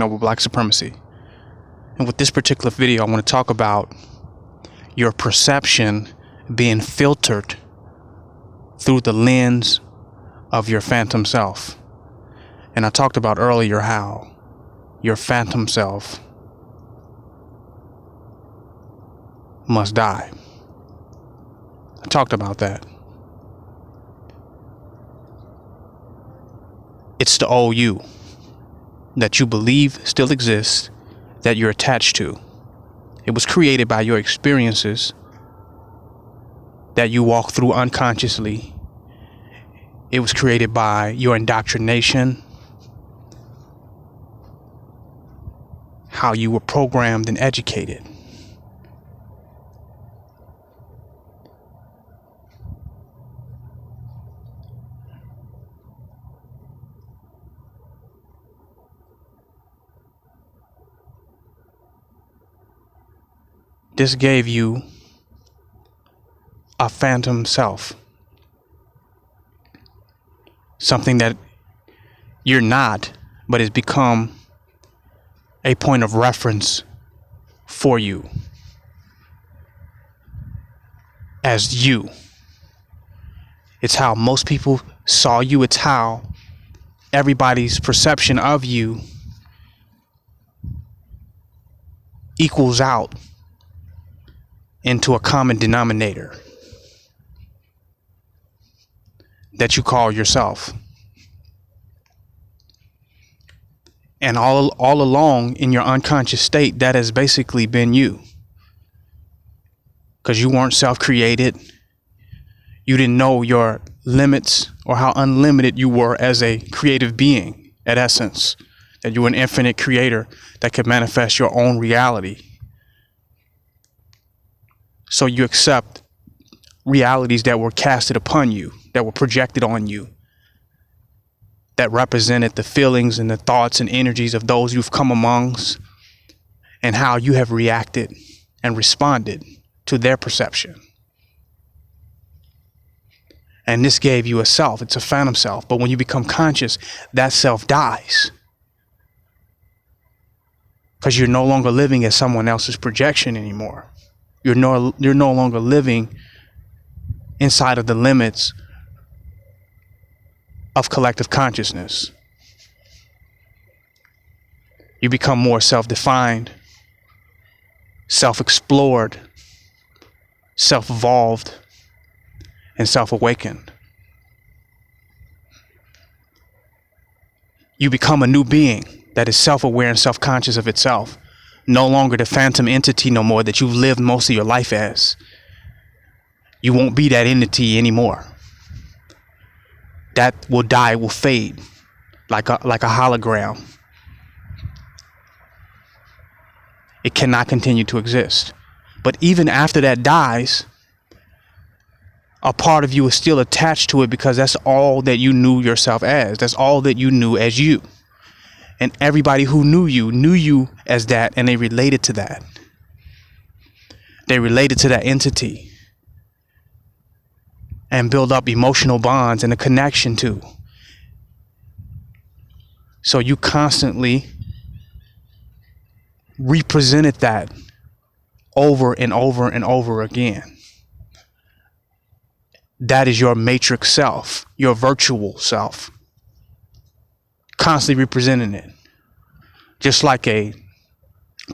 noble black supremacy. And with this particular video, I want to talk about your perception being filtered through the lens of your phantom self. And I talked about earlier how your phantom self must die. I talked about that. It's the old you that you believe still exists, that you're attached to. It was created by your experiences that you walk through unconsciously. It was created by your indoctrination, how you were programmed and educated. This gave you a phantom self, something that you're not, but has become a point of reference for you as you. It's how most people saw you. It's how everybody's perception of you equals out into a common denominator that you call yourself. And all along in your unconscious state, that has basically been you. Because you weren't self-created. You didn't know your limits or how unlimited you were as a creative being, at essence. That you were an infinite creator that could manifest your own reality. So you accept realities that were casted upon you, that were projected on you, that represented the feelings and the thoughts and energies of those you've come amongst, and how you have reacted and responded to their perception. And this gave you a self. It's a phantom self. But when you become conscious, that self dies. Because you're no longer living as someone else's projection anymore. You're no longer living inside of the limits of collective consciousness. You become more self-defined, self-explored, self-evolved, and self-awakened. You become a new being that is self-aware and self-conscious of itself. No longer the phantom entity no more that you've lived most of your life as. You won't be that entity anymore. That will die, will fade like a hologram. It cannot continue to exist. But even after that dies, a part of you is still attached to it because that's all that you knew yourself as. That's all that you knew as you. And everybody who knew you as that, and they related to that. They related to that entity and build up emotional bonds and a connection to. So you constantly represented that over and over and over again. That is your matrix self, your virtual self. Constantly representing it. Just like a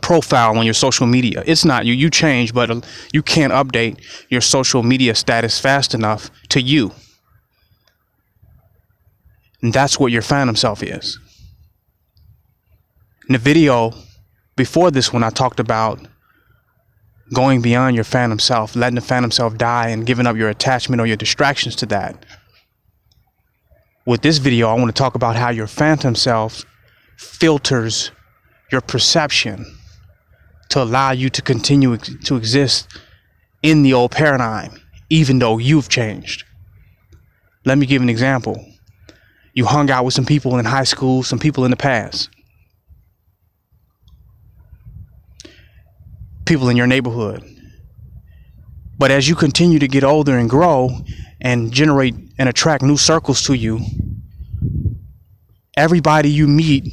profile on your social media. It's not you. You change, but you can't update your social media status fast enough to you. And that's what your phantom self is. In the video before this one, I talked about going beyond your phantom self, letting the phantom self die and giving up your attachment or your distractions to that. With this video, I want to talk about how your phantom self filters your perception to allow you to continue to exist in the old paradigm, even though you've changed. Let me give an example. You hung out with some people in high school, some people in the past. People in your neighborhood. But as you continue to get older and grow and generate and attract new circles to you, everybody you meet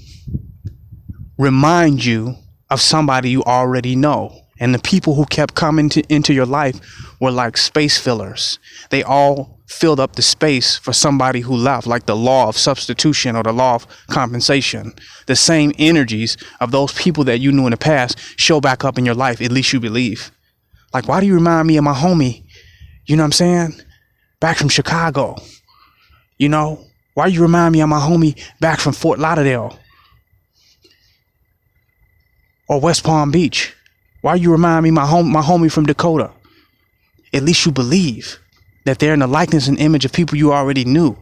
remind you of somebody you already know. And the people who kept coming into your life were like space fillers. They all filled up the space for somebody who left, like the law of substitution or the law of compensation. The same energies of those people that you knew in the past show back up in your life, at least you believe. Like, why do you remind me of my homie? You know what I'm saying? Back from Chicago. You know, why you remind me of my homie back from Fort Lauderdale or West Palm Beach? Why you remind me my homie from Dakota? At least you believe that they're in the likeness and image of people you already knew,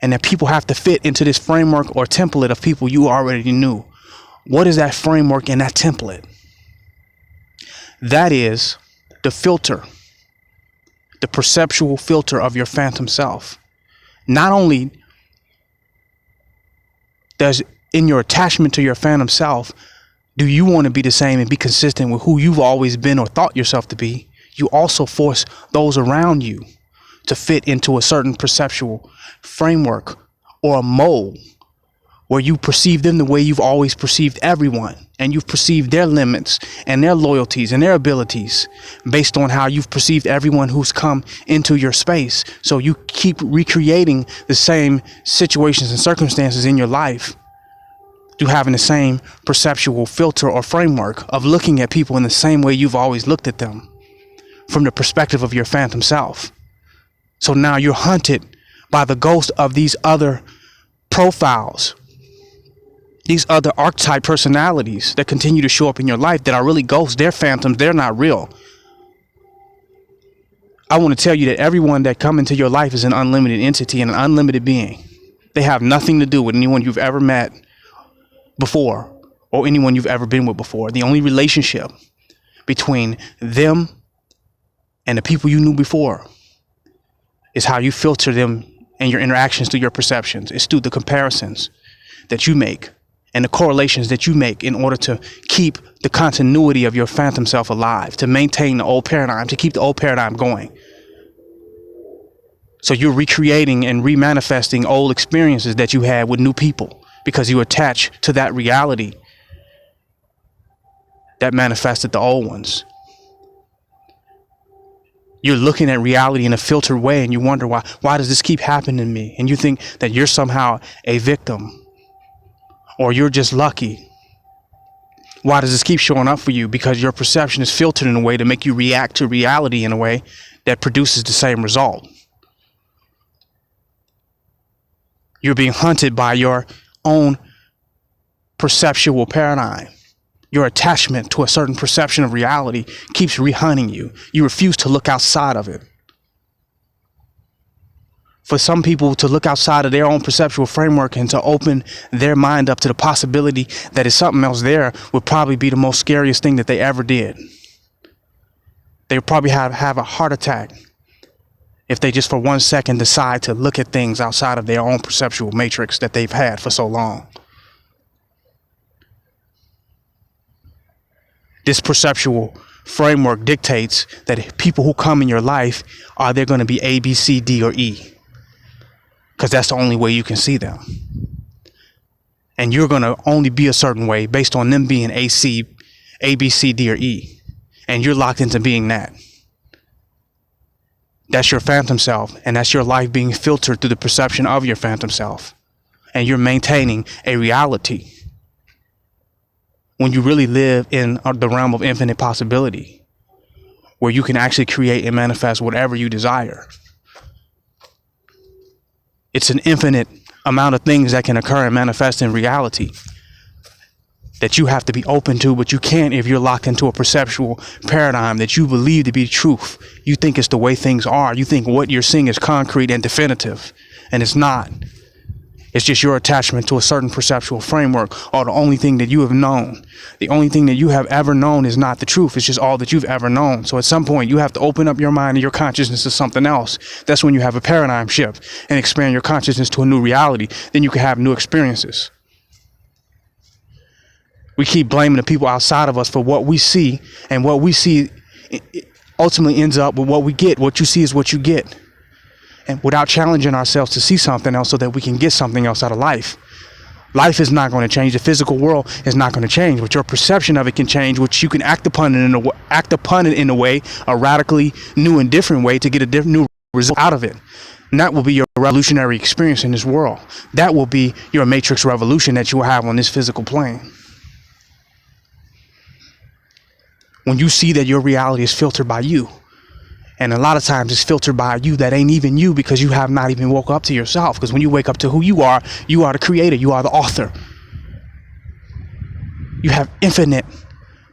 and that people have to fit into this framework or template of people you already knew. What is that framework and that template? That is the filter, the perceptual filter of your phantom self. Not only does in your attachment to your phantom self, do you want to be the same and be consistent with who you've always been or thought yourself to be, you also force those around you to fit into a certain perceptual framework or a mold where you perceive them the way you've always perceived everyone, and you've perceived their limits and their loyalties and their abilities based on how you've perceived everyone who's come into your space. So you keep recreating the same situations and circumstances in your life through having the same perceptual filter or framework of looking at people in the same way you've always looked at them, from the perspective of your phantom self. So now you're hunted by the ghost of these other profiles, these other archetype personalities that continue to show up in your life that are really ghosts. They're phantoms. They're not real. I want to tell you that everyone that come into your life is an unlimited entity and an unlimited being. They have nothing to do with anyone you've ever met before or anyone you've ever been with before. The only relationship between them and the people you knew before is how you filter them and your interactions through your perceptions. It's through the comparisons that you make and the correlations that you make in order to keep the continuity of your phantom self alive, to maintain the old paradigm, to keep the old paradigm going. So you're recreating and remanifesting old experiences that you had with new people because you attach to that reality that manifested the old ones. You're looking at reality in a filtered way and you wonder why does this keep happening to me? And you think that you're somehow a victim or you're just lucky. Why does this keep showing up for you? Because your perception is filtered in a way to make you react to reality in a way that produces the same result. You're being hunted by your own perceptual paradigm. Your attachment to a certain perception of reality keeps re-hunting you. You refuse to look outside of it. For some people to look outside of their own perceptual framework and to open their mind up to the possibility that is something else there would probably be the most scariest thing that they ever did. They would probably have a heart attack if they just for 1 second decide to look at things outside of their own perceptual matrix that they've had for so long. This perceptual framework dictates that people who come in your life are they going to be A, B, C, D, or E, because that's the only way you can see them. And you're going to only be a certain way based on them being A, B, C, D, or E. And you're locked into being that. That's your phantom self, and that's your life being filtered through the perception of your phantom self. And you're maintaining a reality when you really live in the realm of infinite possibility, where you can actually create and manifest whatever you desire. It's an infinite amount of things that can occur and manifest in reality that you have to be open to, but you can't if you're locked into a perceptual paradigm that you believe to be truth. You think it's the way things are. You think what you're seeing is concrete and definitive, and it's not. It's just your attachment to a certain perceptual framework, or the only thing that you have known. The only thing that you have ever known is not the truth. It's just all that you've ever known. So at some point, you have to open up your mind and your consciousness to something else. That's when you have a paradigm shift and expand your consciousness to a new reality. Then you can have new experiences. We keep blaming the people outside of us for what we see, and what we see ultimately ends up with what we get. What you see is what you get. And without challenging ourselves to see something else so that we can get something else out of life. Life is not going to change. The physical world is not going to change, but your perception of it can change, which you can act upon it in a way, a radically new and different way, to get a new result out of it. And that will be your revolutionary experience in this world. That will be your matrix revolution that you will have on this physical plane. When you see that your reality is filtered by you, and a lot of times it's filtered by you that ain't even you, because you have not even woke up to yourself. Because when you wake up to who you are the creator, you are the author. You have infinite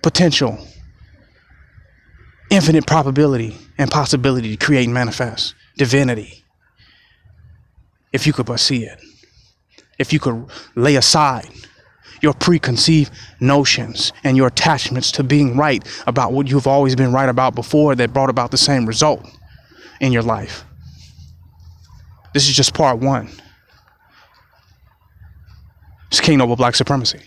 potential, infinite probability and possibility to create and manifest divinity. If you could but see it. If you could lay aside your preconceived notions and your attachments to being right about what you've always been right about before, that brought about the same result in your life. This is just part one. It's King Noble Black Supremacy.